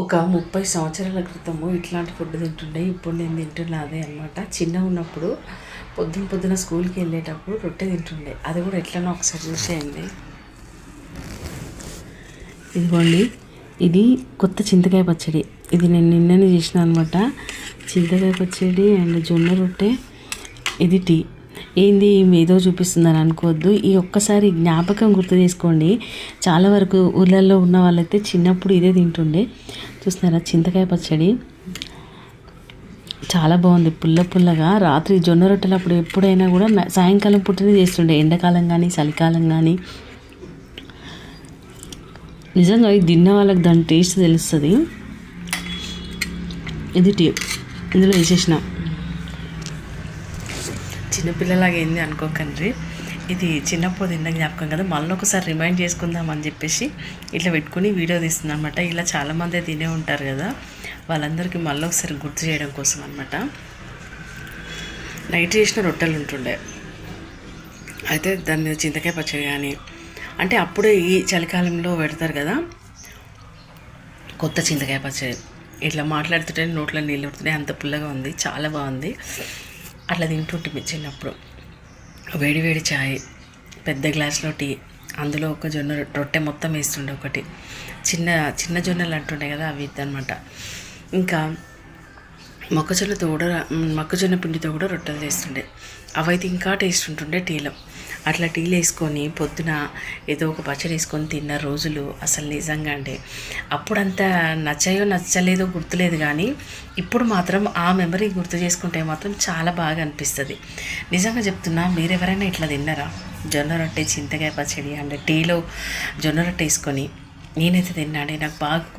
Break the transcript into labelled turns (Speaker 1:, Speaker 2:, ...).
Speaker 1: ఒక 30 సంవత్సరాల క్రితము ఇట్లాంటి ఫుడ్ తింటుండే. ఇప్పుడు నేను తింటున్నా అదే అనమాట. చిన్నగా ఉన్నప్పుడు పొద్దున స్కూల్కి వెళ్ళేటప్పుడు రొట్టె తింటుండే. అది కూడా ఎట్లనో ఒకసారి చూసేయండి. ఇదిగోండి, ఇది కొత్త చింతకాయ పచ్చడి. ఇది నేను నిన్ననే చేసిన అనమాట. చింతకాయ పచ్చడి అండ్ జొన్న రొట్టె, ఇది టీ. ఏంది ఏదో చూపిస్తుందని అనుకోవద్దు. ఈ ఒక్కసారి జ్ఞాపకం గుర్తు చేసుకోండి. చాలా వరకు ఊళ్ళల్లో ఉన్న వాళ్ళైతే చిన్నప్పుడు ఇదే తింటుండే. చూస్తున్నారా, చింతకాయ పచ్చడి చాలా బాగుంది, పుల్ల పుల్లగా. రాత్రి జొన్న రొట్టెలు అప్పుడు ఎప్పుడైనా కూడా సాయంకాలం పుట్టిన చేస్తుండే, ఎండాకాలం కానీ చలికాలం కానీ. నిజంగా ఇది తిన్న వాళ్ళకి దాని టేస్ట్ తెలుస్తుంది. ఇది టీ, ఇందులో వేసేసిన. చిన్నపిల్లలాగా ఏంది అనుకోకండి, ఇది చిన్నప్పుడు తిన్న జ్ఞాపకం కదా, మళ్ళీ ఒకసారి రిమైండ్ చేసుకుందాం అని చెప్పేసి ఇట్లా పెట్టుకుని వీడియో తీస్తుంది అనమాట. ఇలా చాలామంది తినే ఉంటారు కదా, వాళ్ళందరికీ మళ్ళీ ఒకసారి గుర్తు చేయడం కోసం అనమాట. నైట్ చేసిన రొట్టెలు ఉంటుండే, అయితే దాని మీద చింతకాయ పచ్చడి కానీ, అంటే అప్పుడే ఈ చలికాలంలో పెడతారు కదా కొత్త చింతకాయ పచ్చడి. ఇట్లా మాట్లాడుతుంటే నోట్లో నీళ్ళు ఉడుతున్నాయి, అంత పుల్లగా ఉంది, చాలా బాగుంది. అట్లా తింటుంటే చిన్నప్పుడు వేడి వేడి చాయ్, పెద్ద గ్లాస్లో టీ, అందులో ఒక జొన్న రొట్టె మొత్తం వేస్తుండే. ఒకటి చిన్న చిన్న జొన్నలు అంటుండే కదా, అవి అనమాట. ఇంకా మొక్కజొన్న పిండితో కూడా రొట్టెలు చేస్తుండే. అవైతే ఇంకా టేస్ట్ ఉంటుండే టీలో. అట్లా టీలు వేసుకొని పొద్దున ఏదో ఒక పచ్చడి వేసుకొని తిన్న రోజులు అసలు నిజంగా అంటే అప్పుడంతా నచ్చాయో నచ్చలేదో గుర్తులేదు, కానీ ఇప్పుడు మాత్రం ఆ మెమరీ గుర్తు చేసుకుంటే మాత్రం చాలా బాగా అనిపిస్తుంది. నిజంగా చెప్తున్నా, మీరెవరైనా ఇట్లా తిన్నారా? జొన్న రొట్టె చింతకాయ పచ్చడి అండ్ టీలో జొన్న రొట్టె వేసుకొని. నేనైతే తిన్నాను, నాకు బాగా